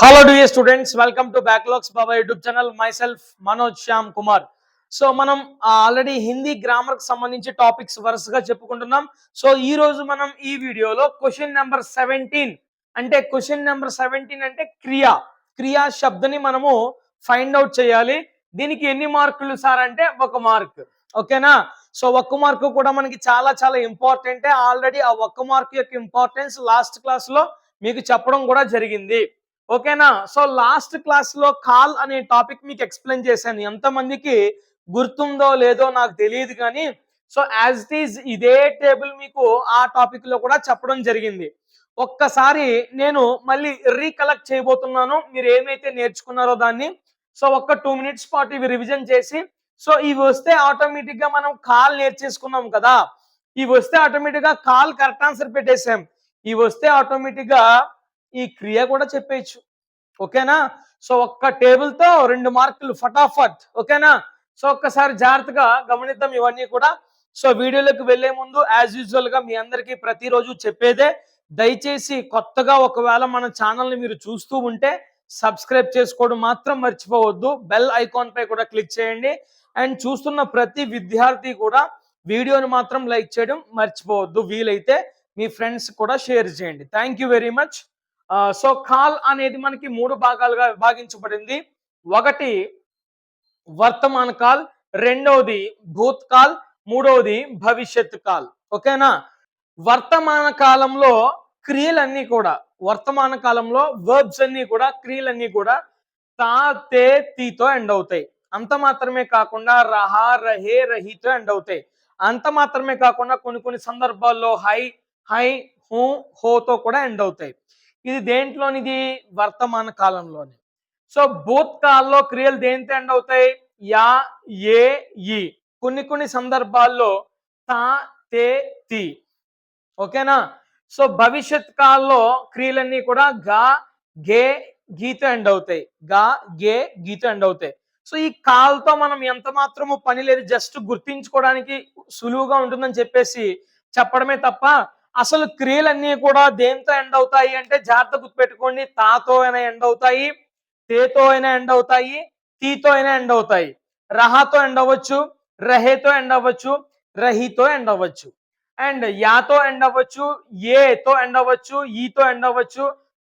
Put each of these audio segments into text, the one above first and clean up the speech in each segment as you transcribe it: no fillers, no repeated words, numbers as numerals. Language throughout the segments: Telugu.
Hello dear students, welcome to Backlogs Baba YouTube channel. Myself Manoj Shyam Kumar. So మనం ఆల్రెడీ హిందీ గ్రామర్ కి సంబంధించి టాపిక్స్ వరుసగా చెప్పుకుంటున్నాం. సో ఈ రోజు మనం ఈ వీడియోలో క్వశ్చన్ నెంబర్ 17 అంటే క్రియా శబ్దని మనము ఫైండ్ అవుట్ చేయాలి. దీనికి ఎన్ని మార్కులు సార్ అంటే 1 మార్క్. ఓకేనా? సో 1 మార్క్ కూడా మనకి చాలా చాలా ఇంపార్టెంట్. ఆల్రెడీ ఆ 1 మార్క్ యొక్క ఇంపార్టెన్స్ లాస్ట్ క్లాస్ లో మీకు చెప్పడం కూడా జరిగింది. ఓకేనా? సో లాస్ట్ క్లాస్ లో కాల్ అనే టాపిక్ మీకు ఎక్స్ప్లెయిన్ చేశాను. ఎంతమందికి గుర్తుందో లేదో నాకు తెలియదు కానీ సో యాజ్ ఇట్ ఈజ్ ఇదే టేబుల్ మీకు ఆ టాపిక్ లో కూడా చెప్పడం జరిగింది. ఒక్కసారి నేను మళ్ళీ రీకలెక్ట్ చేయబోతున్నాను. మీరు ఏమైతే నేర్చుకున్నారో దాన్ని సో ఒక్క 2 మినిట్స్ పాటు ఇవి రివిజన్ చేసి సో ఇవి వస్తే ఆటోమేటిక్ గా మనం కాల్ నేర్చేసుకున్నాం కదా. ఇవి వస్తే ఆటోమేటిక్ గా కాల్ కరెక్ట్ ఆన్సర్ పెట్టేసాం. ఇవి వస్తే ఆటోమేటిక్ గా ఈ క్రియ కూడా చెప్పేయచ్చు. ఓకేనా? సో ఒక్క టేబుల్ తో 2 మార్కులు ఫటాఫట్. ఓకేనా? సో ఒక్కసారి జాగ్రత్తగా గమనిద్దాం ఇవన్నీ కూడా. సో వీడియోలోకి వెళ్లే ముందు యాజ్ యూజువల్ గా మీ అందరికీ ప్రతిరోజు చెప్పేదే, దయచేసి కొత్తగా ఒకవేళ మన ఛానల్ ని మీరు చూస్తూ ఉంటే సబ్స్క్రైబ్ చేసుకోవడం మాత్రం మర్చిపోవద్దు. బెల్ ఐకాన్ పై కూడా క్లిక్ చేయండి. అండ్ చూస్తున్న ప్రతి విద్యార్థి కూడా వీడియోని మాత్రం లైక్ చేయడం మర్చిపోవద్దు. వీలైతే మీ ఫ్రెండ్స్ కూడా షేర్ చేయండి. Thank you very much. So call అనేది మనకి 3 భాగాలుగా విభాగించబడింది. ఒకటి వర్తమాన కాల్, రెండవది భూత్ కాల్, మూడవది భవిష్యత్ కాల్. ఓకేనా? వర్తమాన కాలంలో క్రియలన్నీ కూడా వర్తమాన కాలంలో వర్బ్స్ అన్ని కూడా క్రియలన్నీ కూడా తా తే తీతో ఎండ్ అవుతాయి. అంత మాత్రమే కాకుండా రహా రహే రహితో ఎండ్ అవుతాయి. అంత మాత్రమే కాకుండా కొన్ని కొన్ని సందర్భాల్లో హై హై హూ హోతో కూడా ఎండ్ అవుతాయి. ఇది దేంట్లోనిది? వర్తమాన కాలంలోని. సో భూత్ కాల్లో క్రియలు దేంతో ఎండ్ అవుతాయి? యా ఏ ఈ. కొన్ని కొన్ని సందర్భాల్లో తా తే తి. ఓకేనా? సో భవిష్యత్ కాల్లో క్రియలన్నీ కూడా గా గే గీతో ఎండ్ అవుతాయి. గా గే గీతో ఎండ్ అవుతాయి. సో ఈ కాల్తో మనం ఎంత మాత్రము పని లేదు, జస్ట్ గుర్తించుకోవడానికి సులువుగా ఉంటుందని చెప్పేసి చెప్పడమే తప్ప అసలు క్రియలన్నీ కూడా దేంతో ఎండ్ అవుతాయి అంటే జాగ్రత్త గుర్తుపెట్టుకోండి. తాతో అయినా ఎండ్ అవుతాయి, తేతో అయినా ఎండ్ అవుతాయి, తీతో అయినా ఎండ్ అవుతాయి. రహాతో ఎండ్ అవ్వచ్చు, రహేతో ఎండ్ అవ్వచ్చు, రహితో ఎండ్ అవ్వచ్చు. అండ్ యాతో ఎండ్ అవ్వచ్చు, ఏతో ఎండ్ అవ్వచ్చు, ఈతో ఎండ్ అవ్వచ్చు,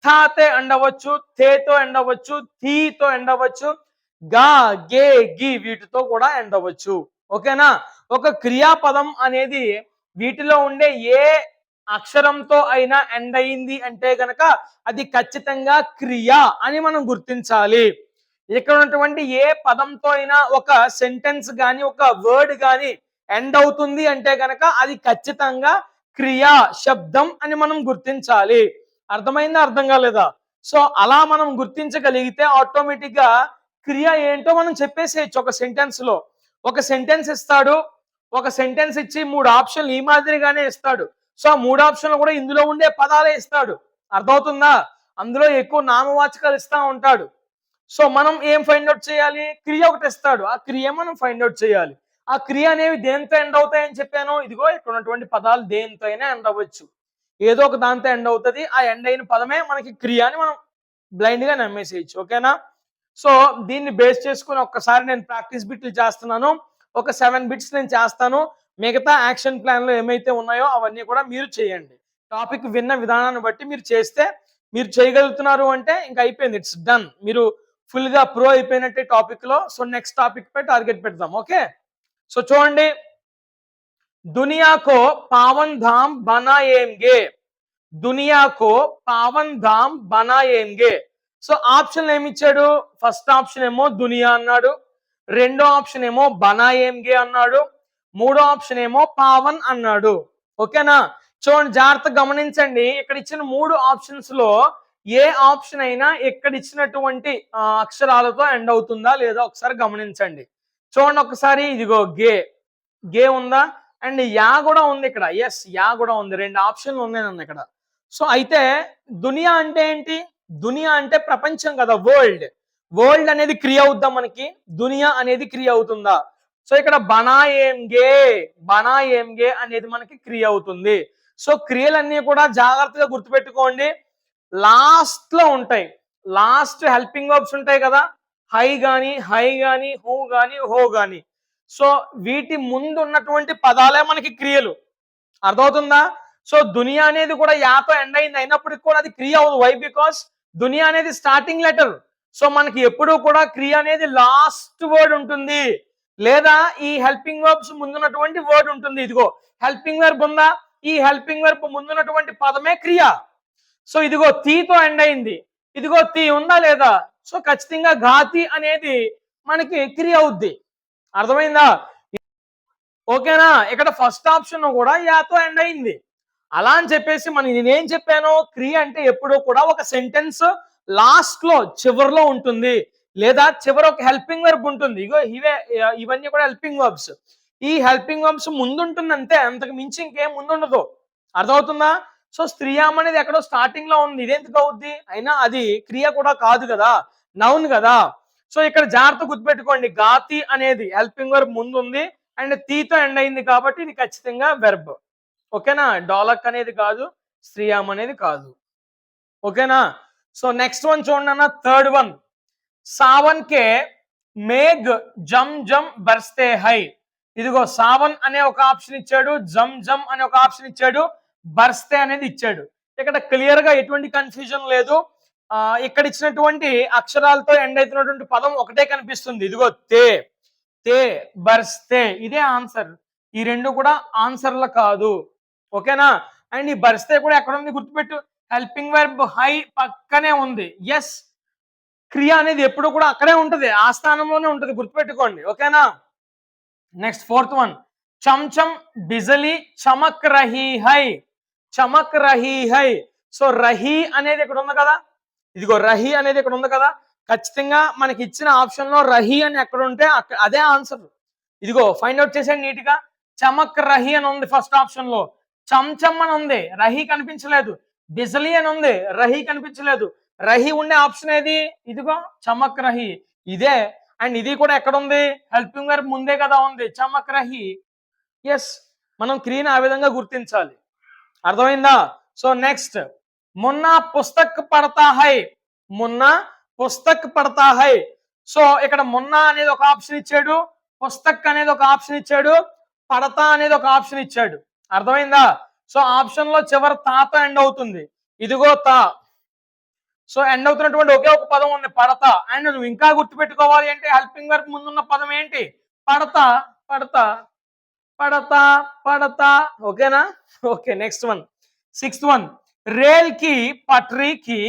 థాతే ఎండ్ అవ్వచ్చు, తేతో ఎండ్ అవ్వచ్చు, థీతో ఎండ్ అవ్వచ్చు, గా గే గి వీటితో కూడా ఎండ్ అవ్వచ్చు. ఓకేనా? ఒక క్రియాపదం అనేది వీటిలో ఉండే ఏ అక్షరంతో అయినా ఎండ్ అయింది అంటే గనక అది ఖచ్చితంగా క్రియ అని మనం గుర్తించాలి. ఇక్కడ ఉన్నటువంటి ఏ పదంతో అయినా ఒక సెంటెన్స్ గాని ఒక వర్డ్ గాని ఎండ్ అవుతుంది అంటే గనక అది ఖచ్చితంగా క్రియా శబ్దం అని మనం గుర్తించాలి. అర్థమైందా? అర్థం కాలేదా? సో అలా మనం గుర్తించగలిగితే ఆటోమేటిక్ గా క్రియ ఏంటో మనం చెప్పేసేయచ్చు. ఒక సెంటెన్స్ లో ఒక సెంటెన్స్ ఇస్తాడు, ఒక సెంటెన్స్ ఇచ్చి 3 ఆప్షన్లు ఈ మాదిరిగానే ఇస్తాడు. సో ఆ 3 ఆప్షన్లు కూడా ఇందులో ఉండే పదాలే ఇస్తాడు. అర్థమవుతుందా? అందులో ఎక్కువ నామవాచకాలు ఇస్తా ఉంటాడు. సో మనం ఏం ఫైండ్ అవుట్ చేయాలి? క్రియ ఒకటి ఇస్తాడు, ఆ క్రియ మనం ఫైండ్ అవుట్ చేయాలి. ఆ క్రియ అనేవి దేంతో ఎండ్ అవుతాయని చెప్పాను. ఇదిగో ఇక్కడ ఉన్నటువంటి పదాలు దేంతో అయినా ఎండ్ అవ్వచ్చు. ఏదో ఒక దాంతో ఎండ్ అవుతుంది. ఆ ఎండ్ అయిన పదమే మనకి క్రియ అని మనం బ్లైండ్ గా నమ్మేసేయచ్చు. ఓకేనా? సో దీన్ని బేస్ చేసుకుని ఒక్కసారి నేను ప్రాక్టీస్ బిట్లు చేస్తున్నాను. ఒక 7 బిట్స్ నేను చేస్తాను. మిగతా యాక్షన్ ప్లాన్ లో ఏమైతే ఉన్నాయో అవన్నీ కూడా మీరు చేయండి. టాపిక్ విన్న విధానాన్ని బట్టి మీరు చేస్తే మీరు చేయగలుగుతున్నారు అంటే ఇంకా అయిపోయింది, ఇట్స్ డన్. మీరు ఫుల్ గా ప్రో అయిపోయినట్టే టాపిక్ లో. సో నెక్స్ట్ టాపిక్ పై టార్గెట్ పెడదాం. ఓకే? సో చూడండి, దునియా కో పావన్ ధామ్ బనాయేంగే. దునియా కో పావన్ ధామ్ బనాయేంగే. సో ఆప్షన్ ఏమి ఇచ్చాడు? ఫస్ట్ ఆప్షన్ ఏమో దునియా అన్నాడు, రెండో ఆప్షన్ ఏమో బనాయేంగే అన్నాడు, మూడో ఆప్షన్ ఏమో పావన్ అన్నాడు. ఓకేనా? చూడండి, జాగ్రత్తగా గమనించండి. ఇక్కడ ఇచ్చిన 3 ఆప్షన్స్ లో ఏ ఆప్షన్ అయినా ఇక్కడ ఇచ్చినటువంటి అక్షరాలతో ఎండ్ అవుతుందా లేదా ఒకసారి గమనించండి. చూడండి ఒకసారి, ఇదిగో గే గే ఉందా? అండ్ యా కూడా ఉంది ఇక్కడ. ఎస్, యా కూడా ఉంది. 2 ఆప్షన్లు ఉన్నాయి నన్ను ఇక్కడ. సో అయితే దునియా అంటే ఏంటి? దునియా అంటే ప్రపంచం కదా, వరల్డ్. వరల్డ్ అనేది క్రియ అవుద్దా మనకి? దునియా అనేది క్రియ అవుతుందా? సో ఇక్కడ బనాయేంగే అనేది మనకి క్రియ అవుతుంది. సో క్రియలన్నీ కూడా జాగ్రత్తగా గుర్తుపెట్టుకోండి, లాస్ట్ లో ఉంటాయి. లాస్ట్ హెల్పింగ్ వర్బ్స్ ఉంటాయి కదా, హై గాని హూ గాని హో గాని. సో వీటి ముందు ఉన్నటువంటి పదాలే మనకి క్రియలు. అర్థమవుతుందా? సో దునియా అనేది కూడా యాతో ఎండ్ అయింది, అయినప్పటికీ కూడా అది క్రియ అవ్వదు. వై? బికాస్ దునియా అనేది స్టార్టింగ్ లెటర్. సో మనకి ఎప్పుడూ కూడా క్రియ అనేది లాస్ట్ వర్డ్ ఉంటుంది, లేదా ఈ హెల్పింగ్ వర్బ్స్ ముందున్నటువంటి వర్డ్ ఉంటుంది. ఇదిగో హెల్పింగ్ వర్బ్ ఉందా, ఈ హెల్పింగ్ వర్బ్ ముందున్నటువంటి పదమే క్రియ. సో ఇదిగో తీతో ఎండ్ అయింది, ఇదిగో తీ ఉందా లేదా? సో ఖచ్చితంగా ఘాతి అనేది మనకి క్రియ అవుద్ది. అర్థమైందా? ఓకేనా? ఇక్కడ ఫస్ట్ ఆప్షన్ కూడా యాతో ఎండ్ అయింది. అలా అని చెప్పేసి నేనేం చెప్పాను, క్రియ అంటే ఎప్పుడూ కూడా ఒక సెంటెన్స్ లాస్ట్ లో చివరిలో ఉంటుంది, లేదా చివరి ఒక హెల్పింగ్ వర్బ్ ఉంటుంది. ఇగో ఇవన్నీ కూడా హెల్పింగ్ వర్బ్స్. ఈ హెల్పింగ్ వర్బ్స్ ముందుంటుంది అంతే, అంతకు మించి ఇంకేం ముందుండదు. అర్థమవుతుందా? సో స్త్రీయాం అనేది ఎక్కడో స్టార్టింగ్ లో ఉంది, ఇదేందుకు అవుద్ది? అయినా అది క్రియ కూడా కాదు కదా, నౌన్ కదా. సో ఇక్కడ జాగ్రత్త గుర్తుపెట్టుకోండి, గాతి అనేది హెల్పింగ్ వర్బ్ ముందు ఉంది అండ్ తీతో ఎండ్ అయింది కాబట్టి ఇది ఖచ్చితంగా వెర్బ్. ఓకేనా? డోలక్ అనేది కాదు, స్త్రీయాం అనేది కాదు. ఓకేనా? సో నెక్స్ట్ వన్ చూడండి అన్న, థర్డ్ వన్. సావన్ కే మేఘ్ జమ్ జమ్ బర్స్తే హై. ఇదిగో సావన్ అనే ఒక ఆప్షన్ ఇచ్చాడు, జమ్ జమ్ అనే ఒక ఆప్షన్ ఇచ్చాడు, బర్స్తే అనేది ఇచ్చాడు. ఇక్కడ క్లియర్ గా ఎటువంటి కన్ఫ్యూజన్ లేదు. ఇక్కడ ఇచ్చినటువంటి అక్షరాలతో ఎండ్ అవుతున్నటువంటి పదం ఒకటే కనిపిస్తుంది, ఇదిగో తే, తే, బర్స్తే. ఇదే ఆన్సర్. ఈ రెండు కూడా ఆన్సర్లు కాదు. ఓకేనా? అండ్ ఈ బర్స్తే కూడా ఎక్కడ ఉంది గుర్తుపెట్టు, హెల్పింగ్ వర్బ్ హై పక్కనే ఉంది. ఎస్, క్రియ అనేది ఎప్పుడు కూడా అక్కడే ఉంటది, ఆ స్థానంలోనే ఉంటది, గుర్తుపెట్టుకోండి. ఓకేనా? Next fourth one. చంచం బిజలీ చమక్ రహీ హై. చమక్ రహీ హై. సో రహీ అనేది ఇక్కడ ఉంది కదా, ఇదిగో రహీ అనేది ఇక్కడ ఉంది కదా, ఖచ్చితంగా మనకి ఇచ్చిన ఆప్షన్ లో రహీ అని ఎక్కడ ఉంటే అదే ఆన్సర్. ఇదిగో ఫైండ్ అవుట్ చేసేయండి నీట్ గా. చమక్ రహీ అని ఉంది ఫస్ట్ ఆప్షన్ లో, చంచం అని ఉంది, రహీ కనిపించలేదు. బిజలీ అని ఉంది, రహీ కనిపించలేదు. రహీ ఉండే ఆప్షన్ ఏది? ఇదిగో చమక్ రహీ, ఇదే. అండ్ ఇది కూడా ఎక్కడ ఉంది, హెల్పింగ్ వర్బ్ ముందే కదా ఉంది, చమక్ రహీ. ఎస్, మనం క్రియను ఆ విధంగా గుర్తించాలి. అర్థమైందా? సో నెక్స్ట్, మున్నా పుస్తక్ పడతా హై. మున్నా పుస్తక్ పడతా హై. సో ఇక్కడ మున్నా అనేది ఒక ఆప్షన్ ఇచ్చాడు, పుస్తక్ అనేది ఒక ఆప్షన్ ఇచ్చాడు, పడతా అనేది ఒక ఆప్షన్ ఇచ్చాడు. అర్థమైందా? సో ఆప్షన్ లో చివరి తాతో ఎండ్ అవుతుంది, ఇదిగో తా. సో ఎండ్ అవుతున్నటువంటి ఒకే ఒక పదం ఉంది, పడతా. అండ్ నువ్వు ఇంకా గుర్తుపెట్టుకోవాలి అంటే హెల్పింగ్ వర్బ్ ముందున్న పదం ఏంటి? పడతా, పడతా, పడతా, పడతా. ఓకేనా? Okay, next one, sixth one. Rela కి పట్రీ కి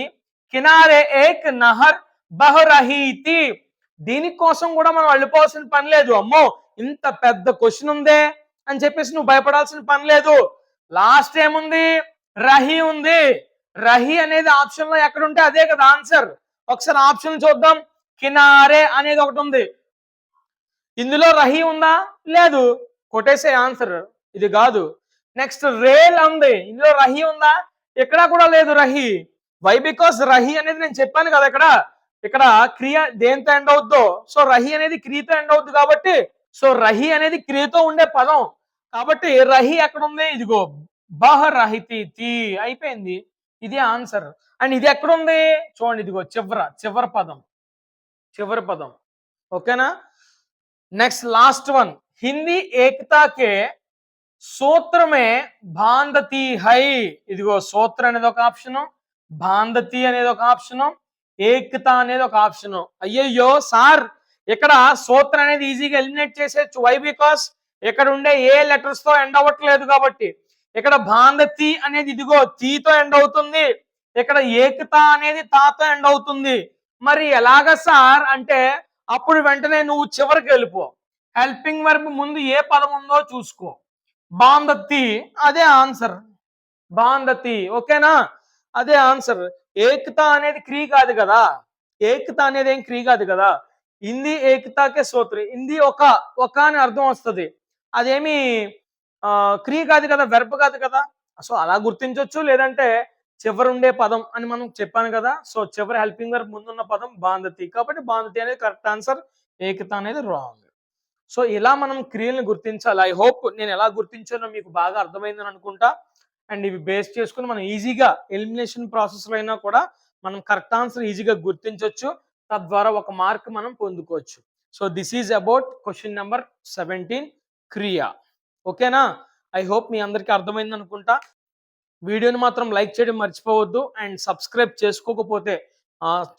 కినారే ఏక్ నహర్ బహ్ రహీ థీ. దీనికోసం కూడా మనం వెళ్ళిపోవాల్సిన పని లేదు. అమ్మో ఇంత పెద్ద క్వశ్చన్ ఉందే అని చెప్పేసి నువ్వు భయపడాల్సిన పని లేదు. లాస్ట్ ఏముంది? రహీ ఉంది. రహీ అనేది ఆప్షన్ లో ఎక్కడ ఉంటే అదే కదా ఆన్సర్. ఒకసారి ఆప్షన్ చూద్దాం. కినారే అనేది ఒకటి ఉంది, ఇందులో రహీ ఉందా? లేదు, కొట్టేసే ఆన్సర్, ఇది కాదు. నెక్స్ట్ రేల్ ఉంది, ఇందులో రహీ ఉందా? ఇక్కడ కూడా లేదు రహీ. వై? బికాస్ రహీ అనేది నేను చెప్పాను కదా, ఇక్కడ క్రియ దేంతో ఎండ్ అవుద్దో, సో రహీ అనేది క్రియతో ఎండ్ అవుద్ది కాబట్టి, సో రహీ అనేది క్రియతో ఉండే పదం కాబట్టి రహీ ఎక్కడ ఉంది? ఇదిగో బహ రహితి తీ, అయిపోయింది, ఇది ఆన్సర్. అండ్ ఇది ఎక్కడుంది చూడండి, ఇదిగో చివరి పదం, చివరి పదం. ఓకేనా? Next last one. హిందీ ఏకతా కే సూత్రమే బాంధతి హై. ఇదిగో సూత్ర అనేది ఒక ఆప్షను, బాంధతి అనేది ఒక ఆప్షను, ఏకత అనేది ఒక ఆప్షను. అయ్యయ్యో సార్, ఇక్కడ సూత్ర అనేది ఈజీగా ఎలిమినేట్ చేసేయచ్చు. వై? బికాస్ ఇక్కడ ఉండే ఏ లెటర్స్ తో ఎండ్ అవ్వట్లేదు కాబట్టి. ఇక్కడ బాంధతి అనేది ఇదిగో తీతో ఎండ్ అవుతుంది, ఇక్కడ ఏకత అనేది తాతో ఎండ్ అవుతుంది. మరి ఎలాగ సార్ అంటే అప్పుడు వెంటనే నువ్వు చివరికి వెళ్ళిపో, హెల్పింగ్ వర్బ్ ముందు ఏ పదం ఉందో చూసుకో, బాంధతి, అదే ఆన్సర్, బాంధతి. ఓకేనా? అదే ఆన్సర్. ఏకత అనేది క్రియ కాదు కదా, ఏకత అనేది ఏం క్రియ కాదు కదా. హిందీ ఏకతాకే సూత్ర, హిందీ ఒక అని అర్థం వస్తుంది, అదేమి క్రియ కాదు కదా, వెర్బ్ కాదు కదా. సో అలా గుర్తించవచ్చు. లేదంటే చివరి ఉండే పదం అని మనం చెప్పాను కదా, సో చివరి హెల్పింగ్ వర్బ్ ముందున్న పదం బాంధతి కాబట్టి బాంధతి అనేది కరెక్ట్ ఆన్సర్, ఏకత అనేది రాంగ్. సో ఇలా మనం క్రియలను గుర్తించాలి. ఐ హోప్ నేను ఎలా గుర్తించానో మీకు బాగా అర్థమైందని అనుకుంటా. అండ్ ఇవి బేస్ చేసుకుని మనం ఈజీగా ఎలిమినేషన్ ప్రాసెస్లో అయినా కూడా మనం కరెక్ట్ ఆన్సర్ ఈజీగా గుర్తించవచ్చు, తద్వారా ఒక మార్క్ మనం పొందుకోవచ్చు. So this is about question number 17 క్రియా. ఓకేనా? ఐ హోప్ మీ అందరికీ అర్థమైంది అనుకుంటా. వీడియోని మాత్రం లైక్ చేయడం మర్చిపోవద్దు అండ్ సబ్స్క్రైబ్ చేసుకోకపోతే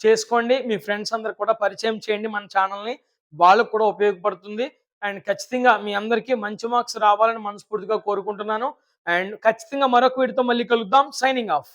చేసుకోండి. మీ ఫ్రెండ్స్ అందరు కూడా పరిచయం చేయండి మన ఛానల్ని, వాళ్ళకు కూడా ఉపయోగపడుతుంది. అండ్ ఖచ్చితంగా మీ అందరికీ మంచి మార్క్స్ రావాలని మనస్ఫూర్తిగా కోరుకుంటున్నాను. అండ్ ఖచ్చితంగా మరొక వీడియోతో మళ్ళీ కలుద్దాం. Signing off.